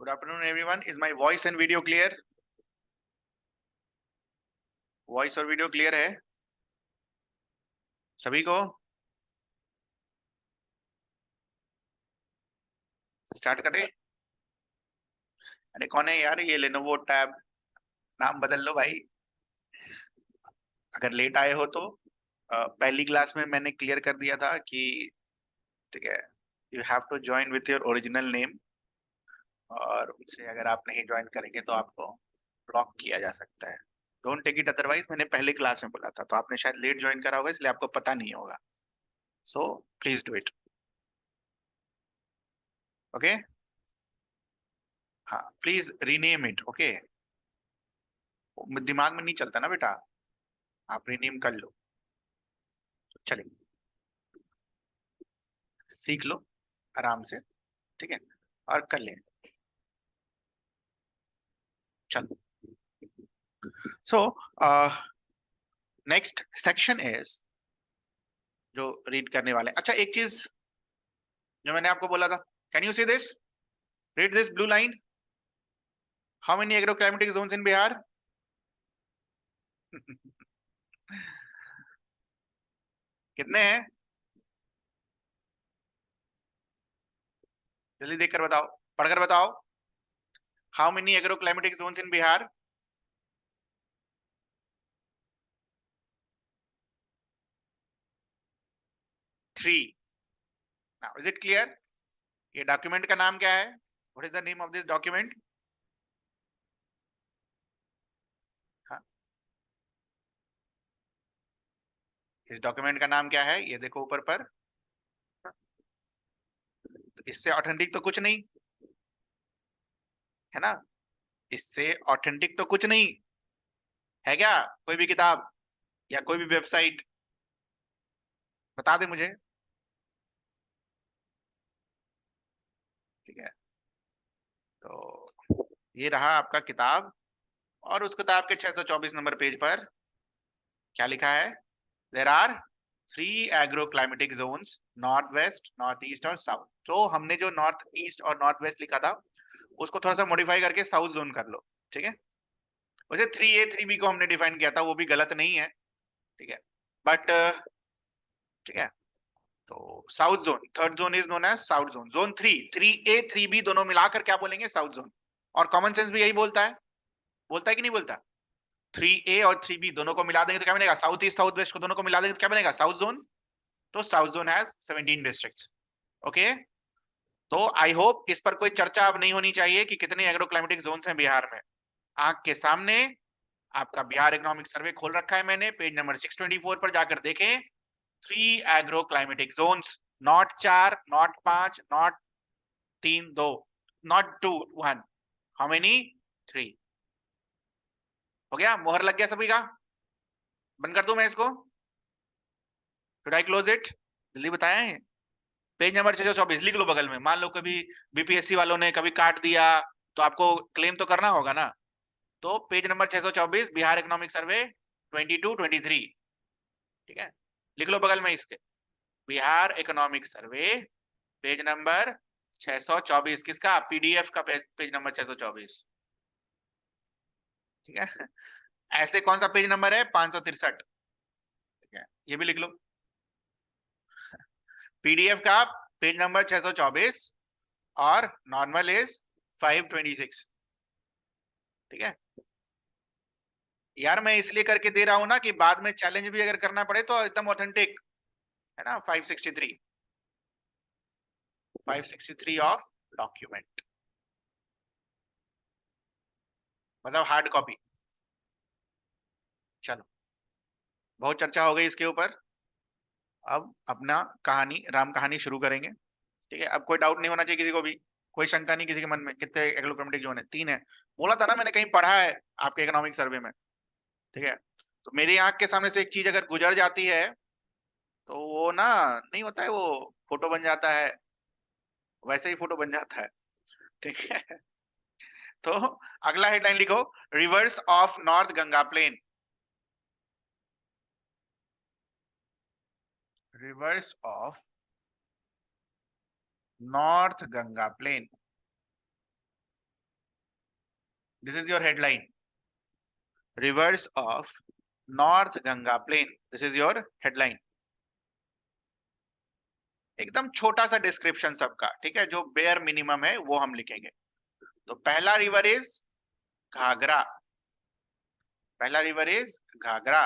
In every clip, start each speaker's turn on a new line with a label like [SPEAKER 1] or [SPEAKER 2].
[SPEAKER 1] Good afternoon, everyone. Is my voice and video clear? Voice और video clear है सभी को? स्टार्ट करें? अरे कौन है यार ये लेनोवो टैब? नाम बदल लो भाई। अगर लेट आए हो तो पहली क्लास में मैंने क्लियर कर दिया था कि ठीक है, you have to join with your original name, और उनसे अगर आप नहीं ज्वाइन करेंगे तो आपको ब्लॉक किया जा सकता है। डोंट टेक इट अदरवाइज, मैंने पहले क्लास में बोला था, तो आपने शायद लेट ज्वाइन करा होगा इसलिए आपको पता नहीं होगा। So please do it. Okay, हाँ प्लीज रीनेम इट। ओके, दिमाग में नहीं चलता ना बेटा, आप रीनेम कर लो। चलिए सीख लो आराम से, ठीक है, और कर लें। चलो, सो नेक्स्ट सेक्शन इज जो रीड करने वाले। अच्छा, एक चीज जो मैंने आपको बोला था, can you see this? Read this blue line. How many agro climatic zones in Bihar? कितने हैं? जल्दी देखकर बताओ, पढ़कर बताओ। How many agro climatic zones in Bihar? 3। Now is it clear? ये डॉक्यूमेंट का नाम क्या है? What is the name of this document? इस डॉक्यूमेंट का नाम क्या है? ये देखो ऊपर पर। हाँ, तो इससे ऑथेंटिक तो कुछ नहीं है ना, इससे ऑथेंटिक तो कुछ नहीं है क्या? कोई भी किताब या कोई भी वेबसाइट बता दे मुझे। ठीक है, तो ये रहा आपका किताब, और उस किताब के 624 नंबर पेज पर क्या लिखा है? There are 3 agro climatic zones, north west, north east और साउथ। तो हमने जो नॉर्थ ईस्ट और नॉर्थ वेस्ट लिखा था उसको थोड़ा सा मॉडिफाई करके साउथ जोन कर लो। ठीक है, वैसे 3A 3B को हमने डिफाइन किया था, वो भी गलत नहीं है। ठीक है, बट ठीक है, तो south zone, third zone is known as south zone. Zone 3A 3B दोनों मिलाकर क्या बोलेंगे? South zone. और कॉमन सेंस भी यही बोलता है कि नहीं बोलता? 3A और 3B दोनों को मिला देंगे तो क्या बनेगा? साउथ ईस्ट साउथ वेस्ट को दोनों को मिला देंगे तो क्या बनेगा? South zone. तो south zone has 17 districts. Okay, तो आई होप इस पर कोई चर्चा अब नहीं होनी चाहिए कि कितने एग्रो क्लाइमेटिक जोन हैं बिहार में। आंख के सामने आपका बिहार इकोनॉमिक सर्वे खोल रखा है मैंने, पेज नंबर 624 पर जाकर देखें। 3 agro climatic Jones, not 4, not 5, not 3 2, not 2 1। How many? 3। हो गया, मोहर लग गया सभी का? बंद कर दूं मैं इसको? Should I close it? जल्दी बताएं। पेज नंबर 624 लिख लो बगल में। मान लो कभी बीपीएससी वालों ने कभी काट दिया तो आपको क्लेम तो करना होगा ना। तो page number 624 Bihar economic survey 22 23। ठीक है, लिख लो बगल में इसके, Bihar economic survey page number 624। किसका? पीडीएफ का पेज नंबर 624। ठीक है, ऐसे कौन सा पेज नंबर है? 563। ठीक है, ये भी लिख लो, पीडीएफ का पेज नंबर 624 और नॉर्मल इज 526। ठीक है यार, मैं इसलिए करके दे रहा हूं ना कि बाद में चैलेंज भी अगर करना पड़े तो एकदम ऑथेंटिक है ना। 563, 563 ऑफ डॉक्यूमेंट, मतलब हार्ड कॉपी। चलो, बहुत चर्चा हो गई इसके ऊपर, अब अपना कहानी, राम कहानी शुरू करेंगे। ठीक है, अब कोई डाउट नहीं होना चाहिए किसी को भी, कोई शंका नहीं किसी के मन में। कितने एग्लोक्रोमेटिक जोन है? 3 है। बोला था ना मैंने, कहीं पढ़ा है आपके इकोनॉमिक सर्वे में। ठीक है, तो मेरी आंख के सामने से एक चीज अगर गुजर जाती है तो वो ना, नहीं होता है वो, फोटो बन जाता है, वैसे ही फोटो बन जाता है। ठीक है, तो अगला हेडलाइन लिखो, rivers of north Ganga plain. Rivers of north Ganga plain. This is your headline, rivers of north Ganga plain, this is your headline. एकदम छोटा सा डिस्क्रिप्शन सबका, ठीक है, जो बेयर मिनिमम है वो हम लिखेंगे। तो पहला रिवर इज घाघरा, पहला रिवर इज घाघरा।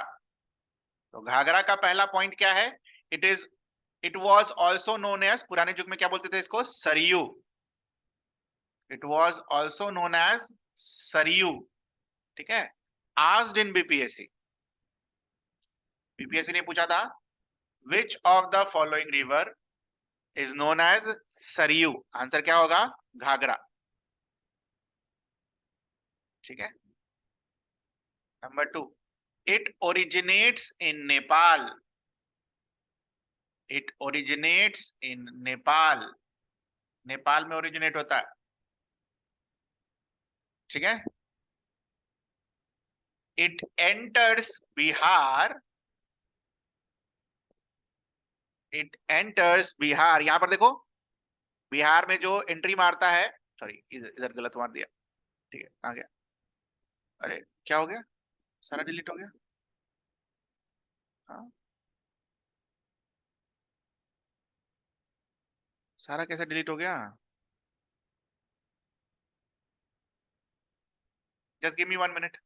[SPEAKER 1] तो घाघरा का पहला पॉइंट क्या है? It was also known as, पुराने युग में क्या बोलते थे इसको? Saryu. It was also known as Saryu, ठीक है। आस्क्ड इन बीपीएससी, बीपीएससी ने पूछा था which of the following river is known as Saryu, answer क्या होगा? घाघरा, ठीक है। Number 2, it originates in Nepal, it originates in Nepal, Nepal में ओरिजिनेट होता है, ठीक है। It enters Bihar, it enters Bihar, यहां पर देखो बिहार में जो एंट्री मारता है, सॉरी इधर गलत मार दिया, ठीक है, कहां गया? अरे क्या हो गया, सारा डिलीट हो गया। हाँ, सारा कैसे डिलीट हो गया? Just give me 1 minute.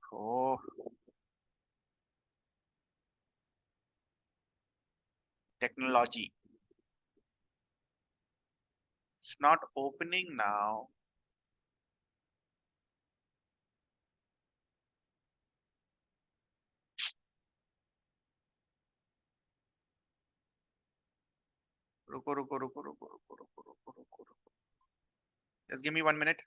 [SPEAKER 1] Oh, technology, it's not opening now. रुको रुको रुको रुको रुको रुको रुको रुको रुको, जस्ट गिव मी 1 मिनट।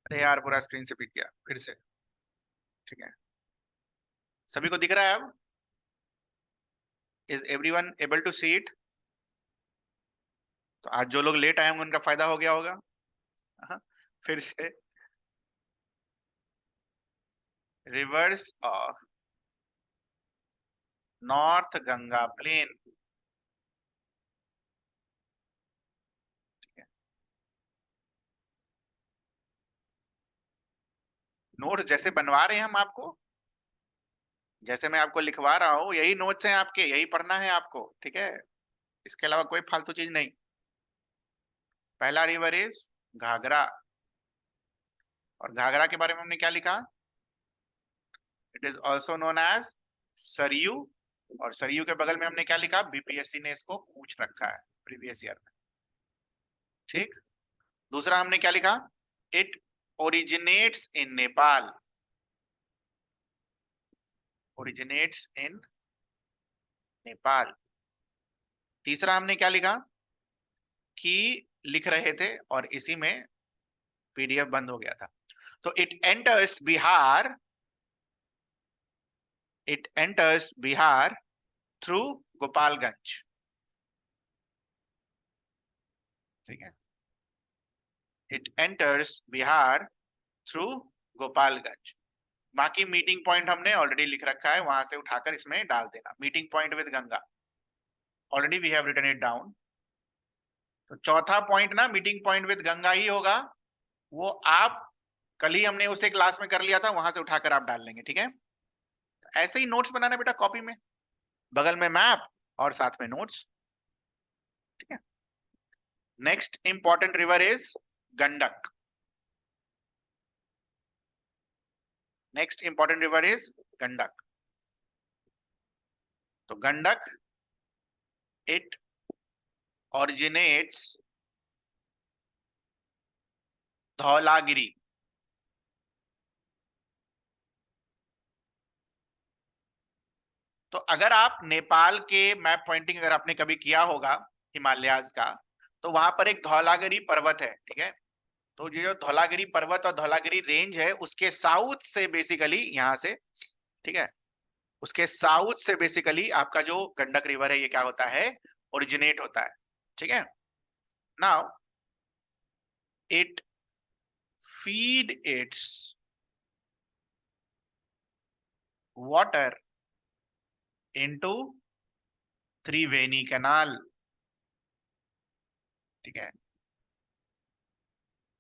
[SPEAKER 1] अरे यार पूरा स्क्रीन से पिट गया फिर से, ठीक है। सभी को दिख रहा है अब? Is everyone able to see it? तो आज जो लोग लेट आए होंगे उनका फायदा हो गया होगा। हाँ, फिर से, rivers of north Ganga plain, notes जैसे बनवा रहे हैं हम आपको, जैसे मैं आपको लिखवा रहा हूं यही नोट्स हैं आपके, यही पढ़ना है आपको, ठीक है। इसके अलावा कोई फालतू चीज नहीं। पहला रिवर इज घाघरा, और घाघरा के बारे में हमने क्या लिखा? It is also known as Saryu, और सरयू के बगल में हमने क्या लिखा? बीपीएससी ने इसको पूछ रखा है प्रीवियस ईयर में, ठीक। दूसरा हमने क्या लिखा? It originates in Nepal, originates in Nepal. तीसरा हमने क्या लिखा? कि लिख रहे थे और इसी में पीडीएफ बंद हो गया था। तो it enters Bihar, it enters Bihar through Gopalganj, ठीक है। It enters Bihar through Gopalganj. बाकी मीटिंग पॉइंट हमने ऑलरेडी लिख रखा है, वहां से उठाकर इसमें डाल देना। Meeting point with Ganga, already we have written it down. तो चौथा पॉइंट ना मीटिंग पॉइंट विद गंगा ही होगा, वो आप कल ही हमने उसे क्लास में कर लिया था, वहां से उठाकर आप डाल लेंगे, ठीक है। ऐसे ही नोट्स बनाना बेटा, कॉपी में बगल में मैप और साथ में नोट्स, ठीक है। Next important river is Gandak, next important river is Gandak. तो गंडक, इट ऑरिजिनेट्स धौलागिरी, तो अगर आप नेपाल के मैप पॉइंटिंग अगर आपने कभी किया होगा हिमालयाज का, तो वहां पर एक धौलागिरी पर्वत है, ठीक है। तो ये जो धौलागिरी पर्वत और धौलागिरी रेंज है उसके साउथ से बेसिकली यहाँ से, ठीक है, उसके साउथ से बेसिकली आपका जो गंडक रिवर है ये क्या होता है? ओरिजिनेट होता है, ठीक है। Now it feed its water into Triveni canal, ठीक है।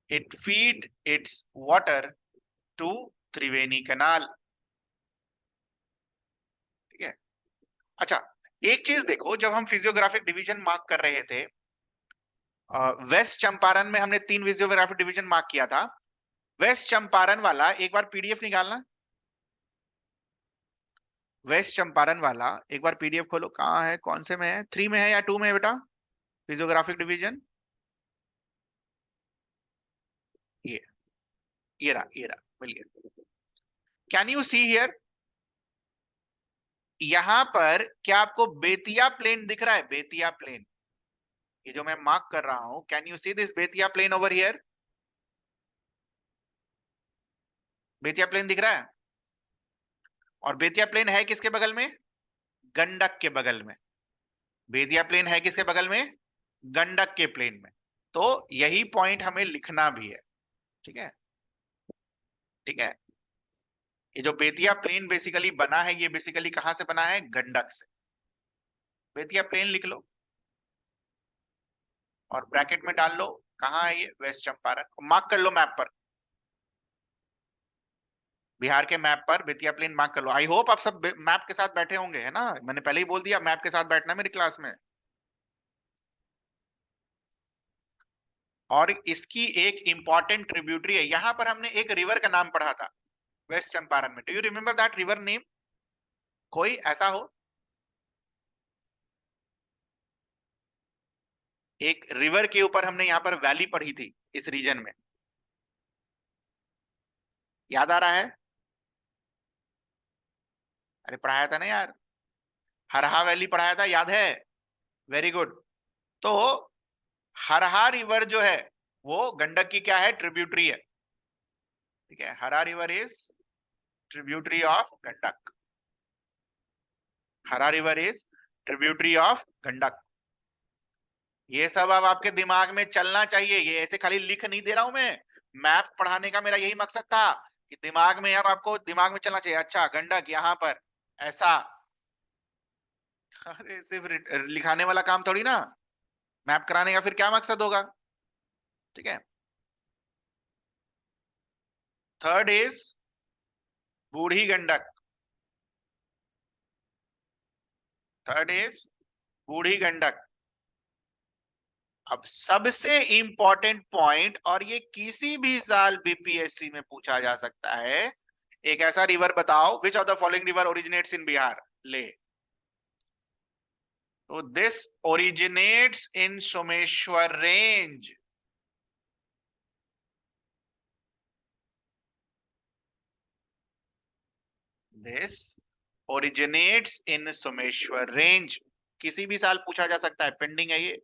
[SPEAKER 1] It feed its water to Triveni canal, ठीक है। अच्छा, एक चीज देखो, जब हम फिजियोग्राफिक डिवीजन मार्क कर रहे थे, वेस्ट चंपारण में हमने 3 फिजियोग्राफिक डिवीजन मार्क किया था। वेस्ट चंपारण वाला एक बार पीडीएफ निकालना, वेस्ट चंपारण वाला एक बार पीडीएफ खोलो। कहाँ है, कौन से में है, 3 में है या 2 में है बेटा फिजियोग्राफिक डिवीजन? ये ये रहा, मिल गया। कैन यू सी हियर, यहां पर क्या आपको बेतिया प्लेन दिख रहा है? बेतिया प्लेन, ये जो मैं मार्क कर रहा हूं, can you see this Bettiah plain over here? Bettiah plain दिख रहा है? और बेतिया प्लेन है किसके बगल में? गंडक के बगल में। बेतिया प्लेन है किसके बगल में? गंडक के प्लेन में। तो यही पॉइंट हमें लिखना भी है, ठीक है, ठीक है। ये जो बेतिया प्लेन बेसिकली बना है, ये बेसिकली कहां से बना है? गंडक से। बेतिया प्लेन लिख लो और ब्रैकेट में डाल लो, कहां है ये? वेस्ट चंपारण। मार्क कर लो मैप पर, बिहार के मैप पर बेतिया प्लेन मार्क कर लो। आई होप आप सब मैप के साथ बैठे होंगे, है ना? मैंने पहले ही बोल दिया मैप के साथ बैठना मेरी क्लास में। और इसकी एक इंपॉर्टेंट ट्रिब्यूटरी है, यहां पर हमने एक रिवर का नाम पढ़ा था वेस्ट चंपारण में। Do you remember that river name? कोई ऐसा हो, एक रिवर के ऊपर हमने यहाँ पर वैली पढ़ी थी इस रीजन में, याद आ रहा है? अरे पढ़ाया था ना यार, हरहा वैली पढ़ाया था, याद है? Very good. तो हरहा रिवर जो है वो गंडक की क्या है? ट्रिब्यूटरी है, ठीक है। Harha river is tributary of Gandak, Harha river is tributary of Gandak. ये सब अब आपके दिमाग में चलना चाहिए, ये ऐसे खाली लिख नहीं दे रहा हूं मैं। मैप पढ़ाने का मेरा यही मकसद था कि दिमाग में, अब आपको दिमाग में चलना चाहिए, अच्छा गंडक यहाँ पर ऐसा। अरे सिर्फ लिखाने वाला काम थोड़ी ना, मैप कराने का फिर क्या मकसद होगा, ठीक है। Third is Burhi Gandak, third is बूढ़ी गंडक। अब सबसे इंपॉर्टेंट पॉइंट, और ये किसी भी साल बीपीएससी में पूछा जा सकता है, एक ऐसा रिवर बताओ, विच of the following river originates इन बिहार? ले, तो this originates in Someshwar range, this originates in Someshwar range. किसी भी साल पूछा जा सकता है, पेंडिंग है ये।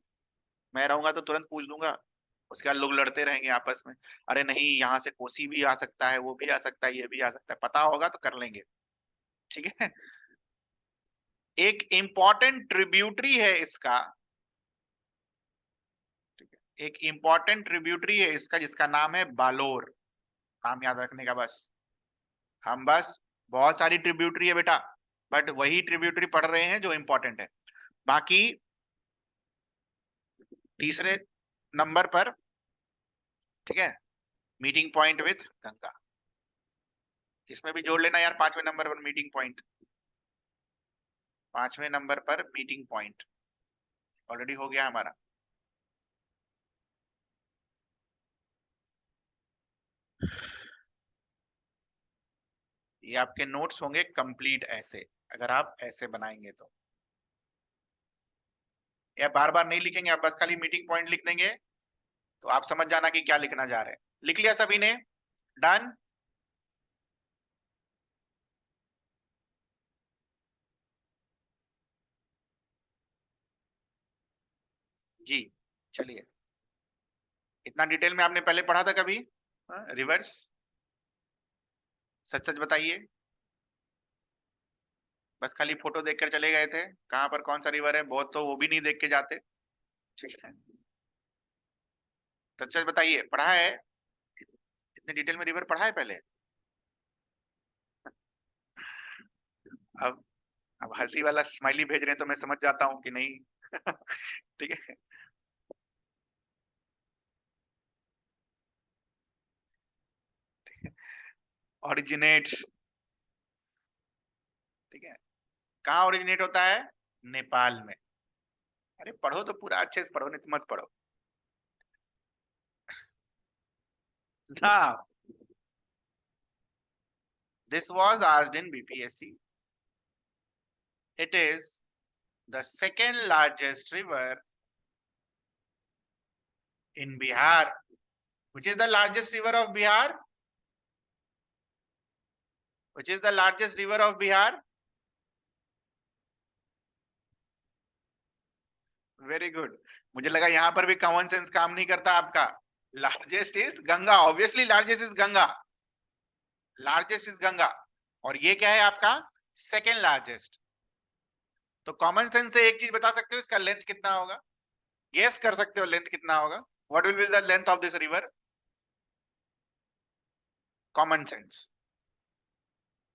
[SPEAKER 1] मैं रहूंगा तो तुरंत पूछ दूंगा, उसके बाद लोग लड़ते रहेंगे आपस में, अरे नहीं यहाँ से कोसी भी आ सकता है, वो भी आ सकता है, ये भी आ सकता है, पता होगा तो कर लेंगे, ठीक है। एक इंपॉर्टेंट ट्रिब्यूटरी है इसका, एक इंपॉर्टेंट ट्रिब्यूटरी है इसका जिसका नाम है बालोर। नाम याद रखने का बस, हम बस, बहुत सारी ट्रिब्यूटरी है बेटा, बट वही ट्रिब्यूटरी पढ़ रहे हैं जो इंपॉर्टेंट है। बाकी तीसरे नंबर पर, ठीक है, मीटिंग पॉइंट विथ गंगा, इसमें भी जोड़ लेना यार, 5वें नंबर पर मीटिंग पॉइंट, 5वें नंबर पर मीटिंग पॉइंट ऑलरेडी हो गया हमारा। ये आपके नोट्स होंगे कंप्लीट ऐसे, अगर आप ऐसे बनाएंगे तो, या बार बार नहीं लिखेंगे आप, बस खाली मीटिंग पॉइंट लिख देंगे, तो आप समझ जाना कि क्या लिखना जा रहे हैं। लिख लिया सभी ने? डन? जी, चलिए। इतना डिटेल में आपने पहले पढ़ा था कभी रिवर्स? सच सच बताइए। बस खाली फोटो देखकर चले गए थे, कहाँ पर कौन सा रिवर है, बहुत तो वो भी नहीं देख के जाते। ठीक है, तो अच्छा बताइए, पढ़ा है इतने डिटेल में रिवर पढ़ा है पहले? अब अब हंसी वाला स्माइली भेज रहे हैं तो मैं समझ जाता हूँ कि नहीं। ठीक है। ओरिजिनेट्स, ठीक है, कहाँ ओरिजिनेट होता है? नेपाल में। अरे पढ़ो तो पूरा अच्छे से पढ़ो, नहीं तो मत पढ़ो ना। This was asked in BPSC. It is the second largest river in Bihar. Which is the largest river of Bihar? Which is the largest river of Bihar? Very good. मुझे लगा यहाँ पर भी कॉमन सेंस काम नहीं करता आपका। Largest is Ganga, obviously largest is Ganga, largest is Ganga. और ये क्या है आपका? Second largest. तो कॉमन सेंस से एक चीज बता सकते हो, इसका लेंथ कितना होगा? गेस कर सकते हो लेंथ कितना होगा? What will be the length of this river? Common sense,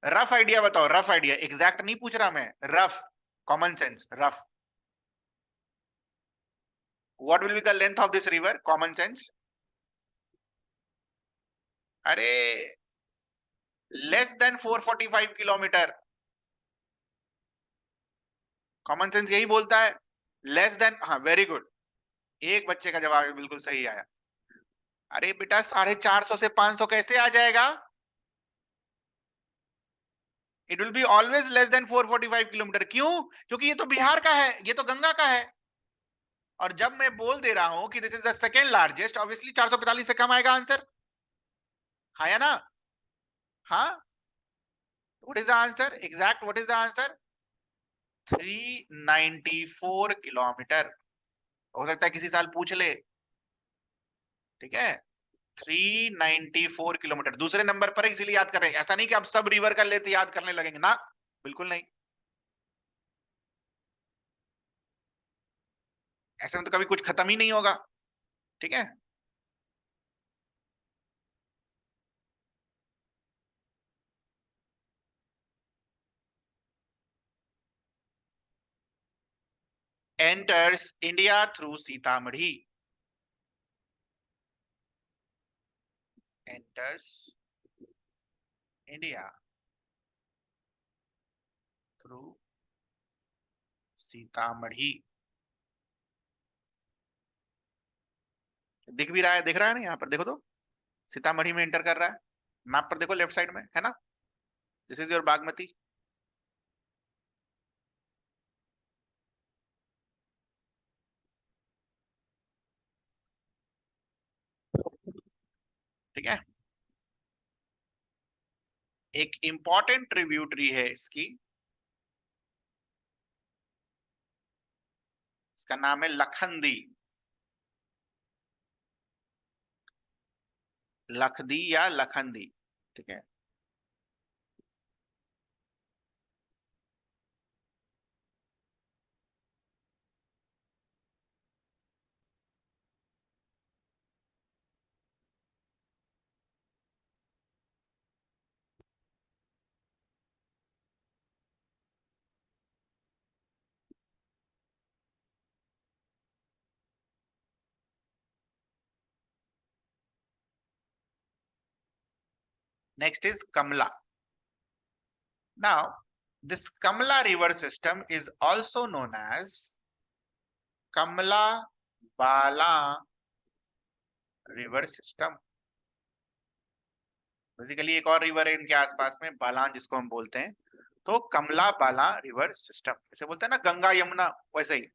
[SPEAKER 1] rough idea बताओ, रफ आइडिया, एग्जैक्ट नहीं पूछ रहा मैं, rough, common sense, rough. What will be the length of this river? Common sense. अरे less than 445 kilometre. Common sense यही बोलता है, less than. हाँ वेरी गुड, एक बच्चे का जवाब बिल्कुल सही आया। अरे बेटा 450 से 500 कैसे आ जाएगा? It will be always less than 445 kilometre. क्यों? क्योंकि ये तो बिहार का है, ये तो गंगा का है। और जब मैं बोल दे रहा हूं कि this is the second largest, obviously 445 से कम आएगा आंसर। हाँ या ना? हाँ। What is the answer exact? What is the answer? 394 kilometre. हो सकता है किसी साल पूछ ले। ठीक है, 394 किलोमीटर दूसरे नंबर पर है, इसीलिए याद कर रहे हैं। ऐसा नहीं कि आप सब रिवर का लेते याद करने लगेंगे ना, बिल्कुल नहीं। ऐसे में तो कभी कुछ खत्म ही नहीं होगा। ठीक है, enters India through Sitamarhi. Enters India through Sitamarhi. दिख भी रहा है, दिख रहा है ना, यहाँ पर देखो तो, सीतामढ़ी में एंटर कर रहा है। मैप पर देखो, लेफ्ट साइड में है ना, दिस इज योर बागमती। ठीक है, एक इंपॉर्टेंट ट्रिब्यूटरी है इसकी, इसका नाम है लखनदी। लखदी या लखनदी। ठीक है, next is Kamla. Now, this Kamla river system is also known as Kamla Bala river system. Basically एक और रिवर है इनके आसपास में, बालान जिसको हम बोलते हैं। तो कमला बाला रिवर सिस्टम, जैसे बोलते हैं ना गंगा यमुना, वैसे ही।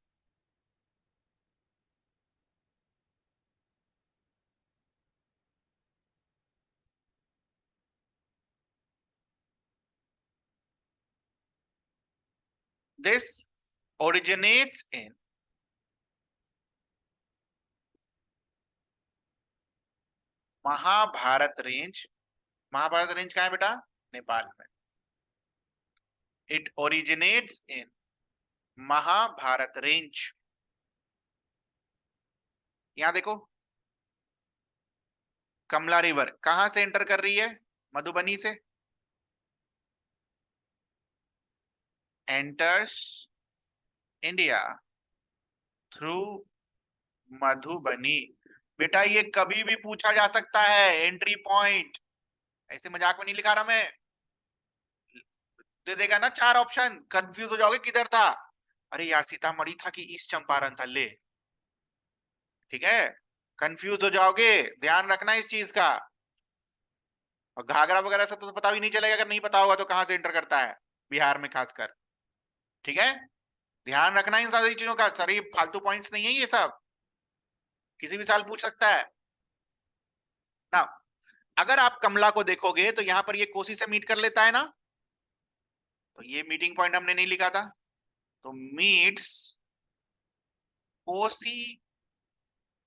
[SPEAKER 1] This originates in Mahabharat range. Mahabharat range कहाँ है बेटा? नेपाल में। It originates in Mahabharat range. यहां देखो, कमला रिवर कहां से एंटर कर रही है? मधुबनी से। Enters India through Madhubani. बेटा ये कभी भी पूछा जा सकता है, एंट्री पॉइंट। ऐसे मजाक में नहीं लिखा रहा मैं। दे देगा ना 4 ऑप्शन, कंफ्यूज हो जाओगे किधर था। अरे यार सीतामढ़ी था कि ईस्ट चंपारण था, ले। ठीक है, कंफ्यूज हो जाओगे, ध्यान रखना इस चीज का। और घाघरा वगैरह से तो पता भी नहीं चलेगा, अगर नहीं पता होगा तो कहां से एंटर करता है बिहार में खासकर। ठीक है, ध्यान रखना इन सारी चीजों का। सर ये फालतू पॉइंट्स नहीं है ये सब, किसी भी साल पूछ सकता है ना। अगर आप कमला को देखोगे तो यहां पर ये कोसी से मीट कर लेता है ना, तो ये मीटिंग पॉइंट हमने नहीं लिखा था, तो meets Kosi,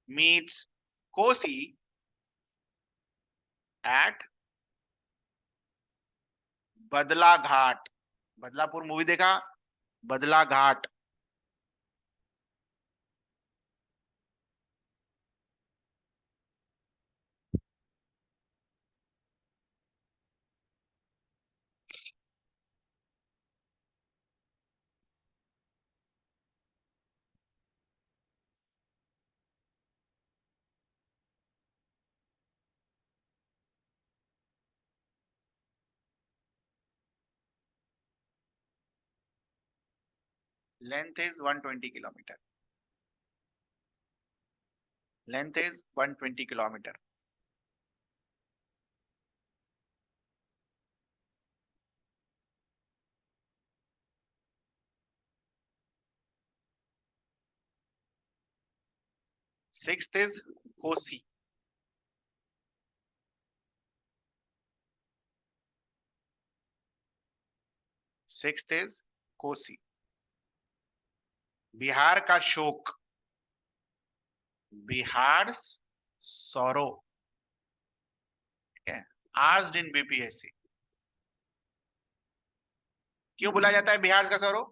[SPEAKER 1] meets Kosi at Badla Ghat. Badlapur movie देखा? Badla Ghat. Length is 120 kilometre. Length is 120 kilometre. Sixth is Kosi. Sixth is Kosi. Bihar का शोक, Bihar sorrow. Asked in BPSC. क्यों बोला जाता है बिहार का sorrow?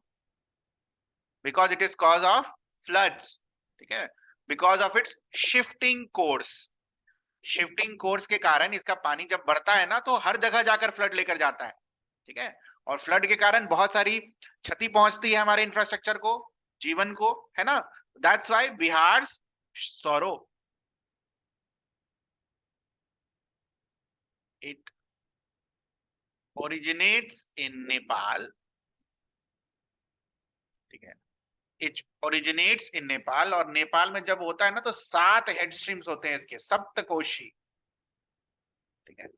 [SPEAKER 1] Because it is cause of floods. ठीक है, because of its shifting course. Shifting course के कारण इसका पानी जब बढ़ता है ना तो हर जगह जाकर फ्लड लेकर जाता है। ठीक है, और फ्लड के कारण बहुत सारी क्षति पहुंचती है हमारे इंफ्रास्ट्रक्चर को, जीवन को, है ना। That's why Bihar sorrow. It originates in Nepal. ठीक है, इट ओरिजिनेट्स इन नेपाल, और नेपाल में जब होता है ना तो 7 हेड स्ट्रीम्स होते हैं इसके, सप्तकोशी। ठीक है,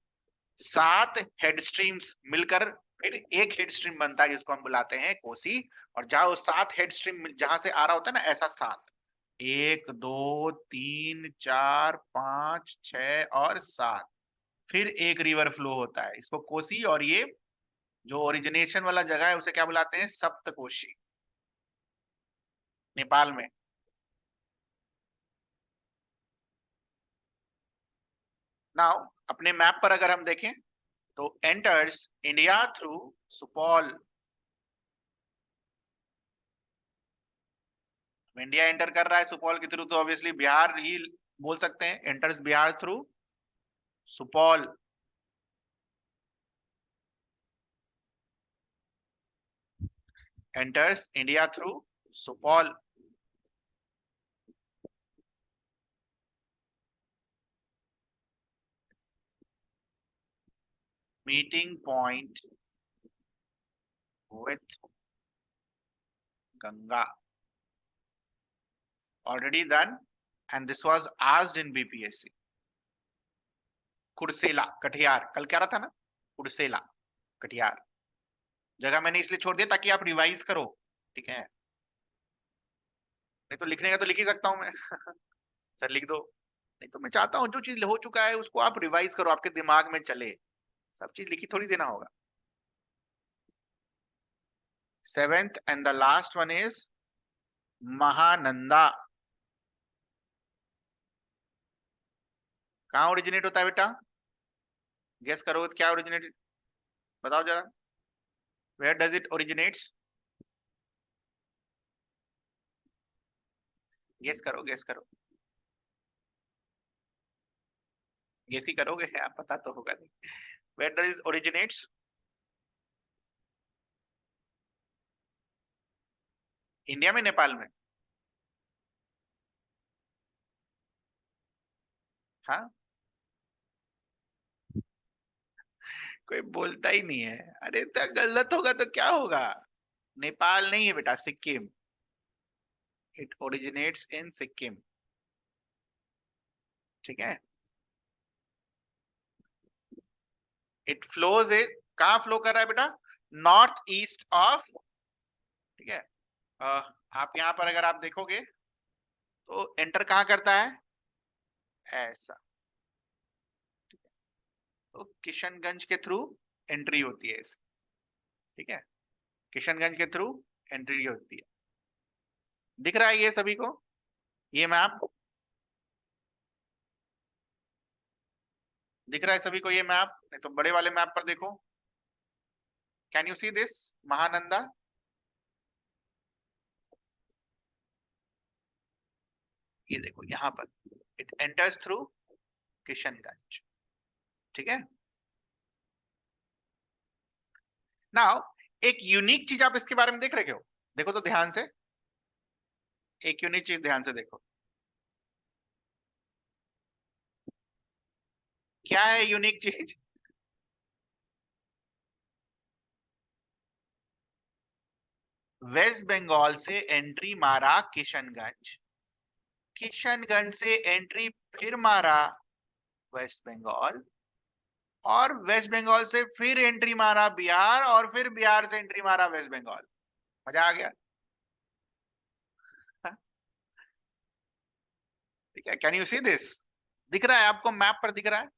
[SPEAKER 1] 7 हेड स्ट्रीम्स मिलकर फिर एक हेड स्ट्रीम बनता है जिसको हम बुलाते हैं कोसी। और जहां 7 हेड स्ट्रीम जहां से आ रहा होता है ना, ऐसा 7, 1 2 3 4 5 6 और 7, फिर एक रिवर फ्लो होता है, इसको कोसी। और ये जो ओरिजिनेशन वाला जगह है उसे क्या बुलाते हैं? सप्तकोशी, नेपाल में। नाउ अपने मैप पर अगर हम देखें तो enters India through Supaul. India enter कर रहा है सुपौल के थ्रू, तो ऑब्वियसली बिहार ही बोल सकते हैं, enters Bihar through Supaul. Enters India through Supaul. Meeting point with Ganga, already done, and this was asked in BPSC. Kursela Katihar, कल क्या रहा था ना, कुर्सेला कटिहार। जगह मैंने इसलिए छोड़ दिया ताकि आप रिवाइज करो। ठीक है, नहीं तो लिखने का तो लिख ही सकता हूं मैं सर लिख दो, नहीं तो मैं चाहता हूं जो चीज हो चुका है उसको आप रिवाइज करो, आपके दिमाग में चले। सब चीज लिखी थोड़ी देना होगा। Seventh and the last one is Mahananda. कहां ओरिजिनेट होता है बेटा? गेस करो क्या ओरिजिनेट, बताओ जरा। Where does it originates? Guess करो, गेस करो, गेस ही करोगे, आप पता तो होगा नहीं। Where does it originates? India में, नेपाल में? हाँ, कोई बोलता ही नहीं है। अरे तो गलत होगा तो क्या होगा? नेपाल नहीं है बेटा, सिक्किम। इट ओरिजिनेट्स इन सिक्किम। ठीक है। इट फ्लोज, कहाँ फ्लो कर रहा है बेटा? North east of. ठीक है। आप यहाँ पर अगर आप देखोगे तो एंटर कहाँ करता है? ऐसा। तो किशनगंज के थ्रू एंट्री होती है इस। ठीक है, किशनगंज के थ्रू एंट्री होती है। दिख रहा है ये सभी को, ये मैप? दिख रहा है सभी को ये मैप? नहीं तो बड़े वाले मैप पर देखो। Can you see this Mahananda? ये देखो यहाँ पर, इट एंटर्स थ्रू किशनगंज। ठीक है। नाउ एक यूनिक चीज आप इसके बारे में देख रहे हो, देखो तो ध्यान से। एक यूनिक चीज ध्यान से देखो, क्या है यूनिक चीज? वेस्ट बंगाल से एंट्री मारा किशनगंज, किशनगंज से एंट्री फिर मारा वेस्ट बंगाल, और वेस्ट बंगाल से फिर एंट्री मारा बिहार, और फिर बिहार से एंट्री मारा वेस्ट बंगाल। मजा आ गया? ठीक है, कैन यू सी दिस? दिख रहा है आपको मैप पर? दिख रहा है?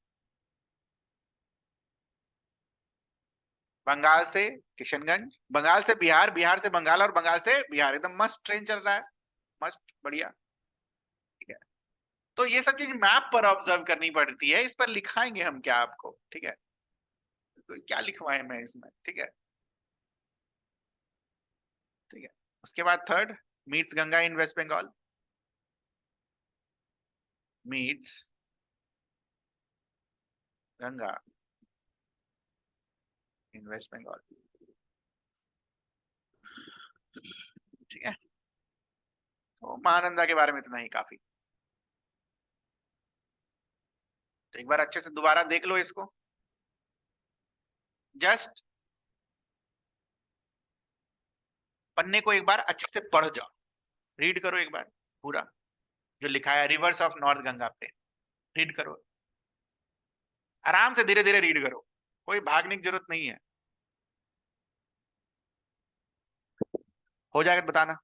[SPEAKER 1] बंगाल से किशनगंज, बंगाल से बिहार, बिहार से बंगाल, और बंगाल से बिहार। एकदम मस्त ट्रेन चल रहा है, मस्त बढ़िया। ठीक है। तो ये सब चीज मैप पर ऑब्जर्व करनी पड़ती है, इस पर लिखाएंगे हम क्या आपको? ठीक है, तो क्या लिखवाए मैं इसमें? ठीक है। ठीक है। उसके बाद थर्ड, मीट्स गंगा इन वेस्ट बंगाल। मीट्स गंगा इन वेस्ट बंगाल। ठीक है। तो महानंदा के बारे में इतना ही काफी। तो एक बार अच्छे से दोबारा देख लो इसको, जस्ट पन्ने को एक बार अच्छे से पढ़ जाओ, रीड करो एक बार पूरा, जो लिखा है रिवर्स ऑफ नॉर्थ गंगा पे, रीड करो आराम से, धीरे धीरे रीड करो, कोई भागने की जरूरत नहीं है। हो जाएगा तो बताना।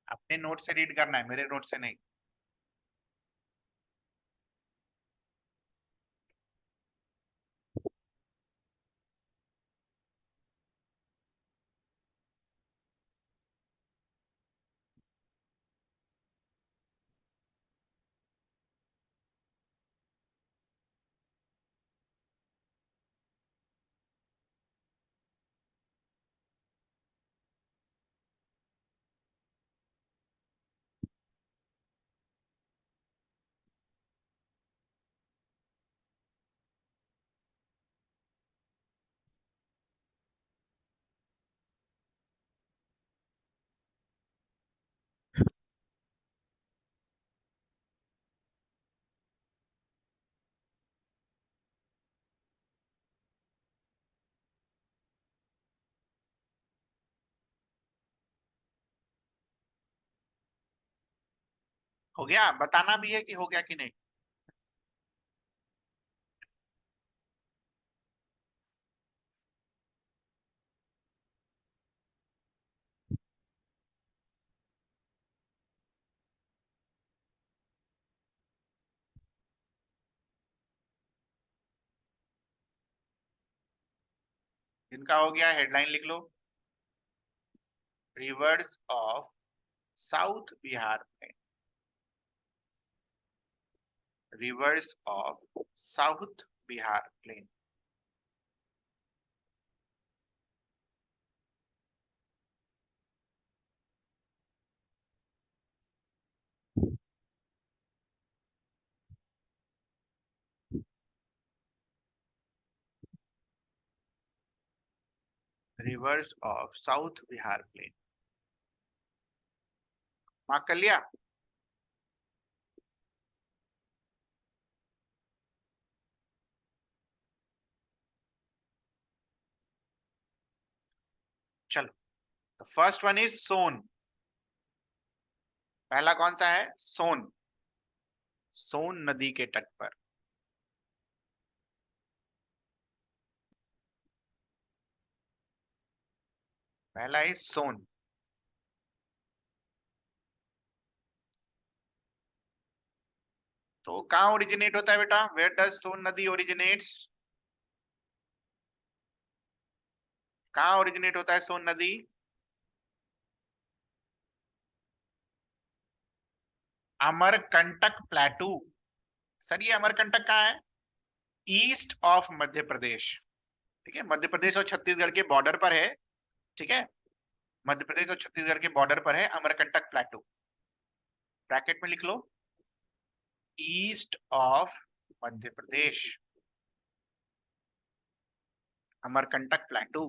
[SPEAKER 1] अपने नोट से रीड करना है, मेरे नोट से नहीं। हो गया, बताना भी है कि हो गया कि नहीं। इनका हो गया, हेडलाइन लिख लो, rivers of south Bihar plain, rivers of south Bihar plain. Rivers of south Bihar plain, mark कर लिया। चलो, फर्स्ट वन इज सोन। पहला कौन सा है? सोन, सोन नदी के तट पर। पहला इज सोन। तो कहाँ ओरिजिनेट होता है बेटा? वेयर डज सोन नदी ओरिजिनेट्स? कहाँ ओरिजिनेट होता है सोन नदी? अमरकंटक प्लेटू। सर ये अमरकंटक कहाँ है? ईस्ट ऑफ मध्य प्रदेश। ठीक है, मध्य प्रदेश और छत्तीसगढ़ के बॉर्डर पर है। ठीक है, मध्य प्रदेश और छत्तीसगढ़ के बॉर्डर पर है अमरकंटक प्लेटू। ब्रैकेट में लिख लो, east of Madhya Pradesh, Amarkantak plateau.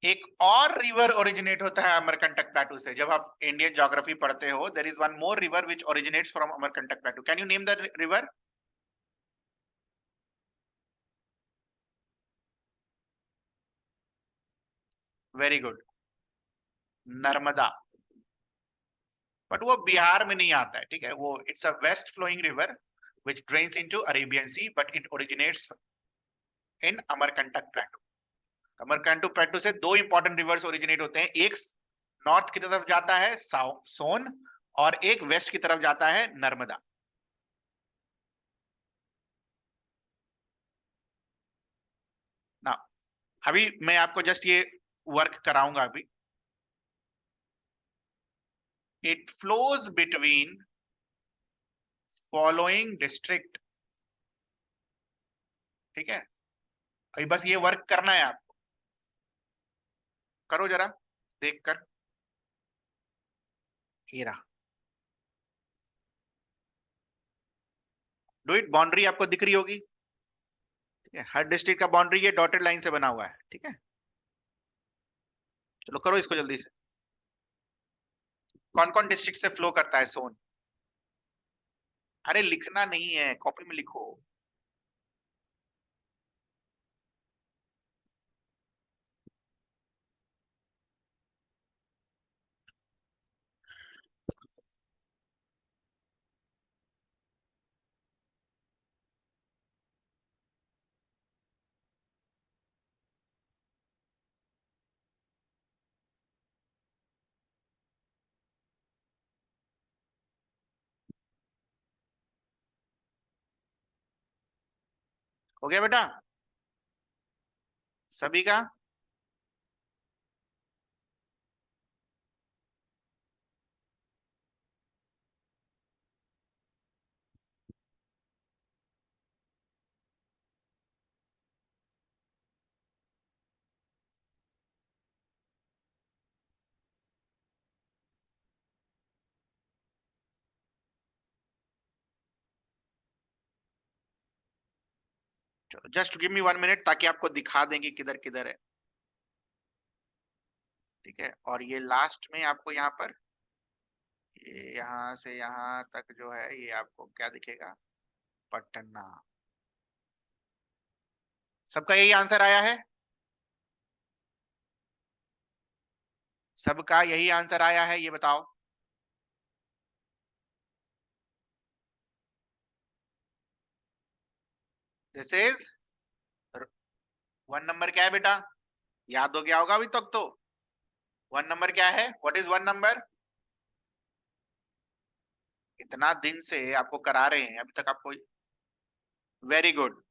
[SPEAKER 1] एक और रिवर ओरिजिनेट होता है अमरकंटक प्लेटू से। जब आप इंडियन ज्योग्राफी पढ़ते हो, there is one more river which originates from Amarkantak plateau. Can you name the river? Very good, Narmada. But वो बिहार में नहीं आता है। ठीक है, वो it's a west flowing river which drains into Arabian sea, but it originates in Amarkantak plateau. Amarkantak plateau से दो इंपॉर्टेंट रिवर्स ओरिजिनेट होते हैं, एक नॉर्थ की तरफ जाता है सोन, और एक वेस्ट की तरफ जाता है नर्मदा। ना, अभी मैं आपको जस्ट ये वर्क कराऊंगा अभी। It flows between following district. ठीक है, अभी बस ये वर्क करना है आपको। करो जरा, देख कर। ये रहा, डू इट। बाउंड्री आपको दिख रही होगी। ठीक है, हर डिस्ट्रिक्ट का बाउंड्री ये डॉटेड लाइन से बना हुआ है। ठीक है, चलो करो इसको जल्दी से। कौन कौन डिस्ट्रिक्ट से फ्लो करता है सोन? अरे लिखना नहीं है, कॉपी में लिखो। हो गया बेटा सभी का? चलो जस्ट गिव मी 1 मिनट, ताकि आपको दिखा देंगे किधर किधर है। ठीक है, और ये लास्ट में आपको यहाँ पर, ये यहाँ से यहाँ तक जो है, ये आपको क्या दिखेगा? पटना। सबका यही आंसर आया है? सबका यही आंसर आया है, ये बताओ। दिस इज 1 नंबर क्या है बेटा, याद हो गया होगा अभी तक तो। 1 नंबर क्या है, व्हाट इज 1 नंबर? इतना दिन से आपको करा रहे हैं अभी तक आपको। Very good.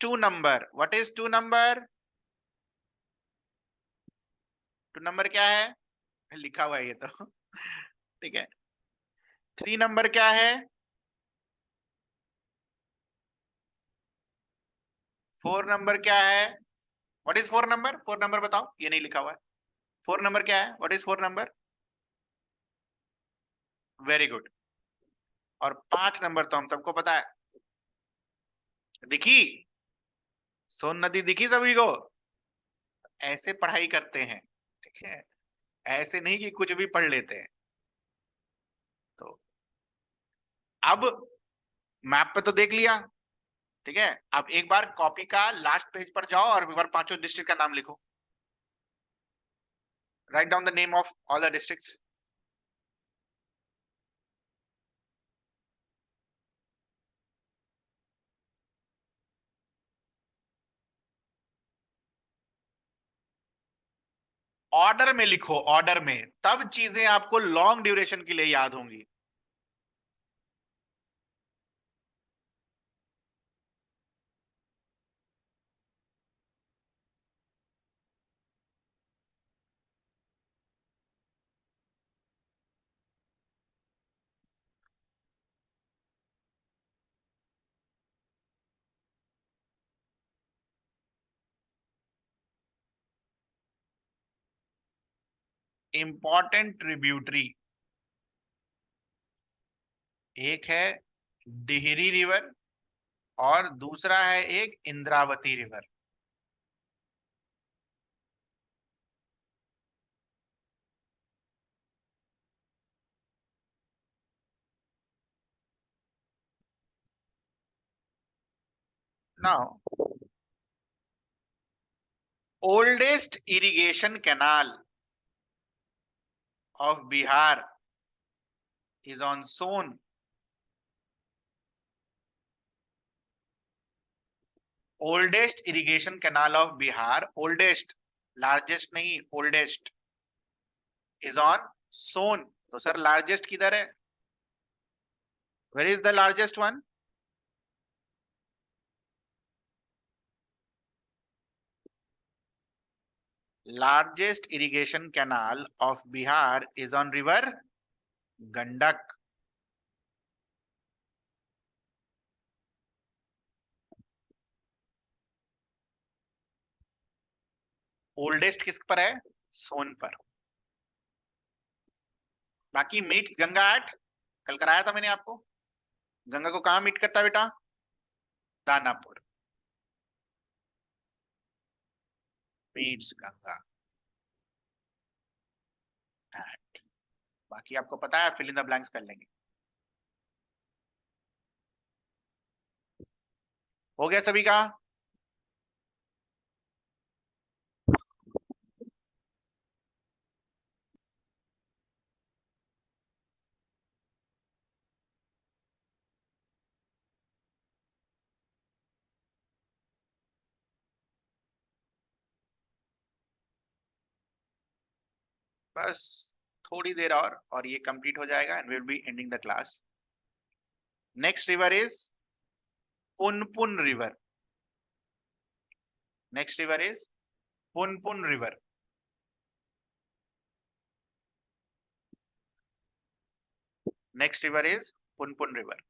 [SPEAKER 1] 2 number, what is 2 number? 2 number क्या है, लिखा हुआ है ये तो ठीक है। 3 नंबर क्या है? 4 नंबर क्या है? What is 4 number? 4 नंबर बताओ, ये नहीं लिखा हुआ है। 4 नंबर क्या है, what is 4 number? Very good. और 5 नंबर तो हम सबको पता है, दिखी, सोन नदी दिखी सभी को। ऐसे पढ़ाई करते हैं, ठीक है, ऐसे नहीं कि कुछ भी पढ़ लेते हैं। तो अब मैप पे तो देख लिया, ठीक है। अब एक बार कॉपी का लास्ट पेज पर जाओ और एक बार पांचों डिस्ट्रिक्ट का नाम लिखो। Write down the name of all the districts. Order में लिखो, ऑर्डर में, तब चीजें आपको लॉन्ग ड्यूरेशन के लिए याद होंगी। इंपॉर्टेंट ट्रिब्यूटरी, एक है डिहरी रिवर और दूसरा है एक Indravati river. Now oldest irrigation canal of Bihar is on Son. Oldest irrigation canal of Bihar, oldest, largest नहीं, ओल्डेस्ट, इज ऑन सोन। तो सर लार्जेस्ट किधर है, where is the largest one? Largest irrigation canal of Bihar is on river Gandak. Oldest किस पर है, सोन पर। बाकी meets Ganga eight, कल कराया था मैंने आपको, गंगा को कहां मीट करता है बेटा, दानापुर, मीट्स गंगा एट। बाकी आपको पता है, फिल इन द ब्लैंक्स कर लेंगे। हो गया सभी का? बस थोड़ी देर और ये कंप्लीट हो जाएगा and will be ending the class. Next river is Punpun river. Next river is Punpun river. Next river is Punpun river.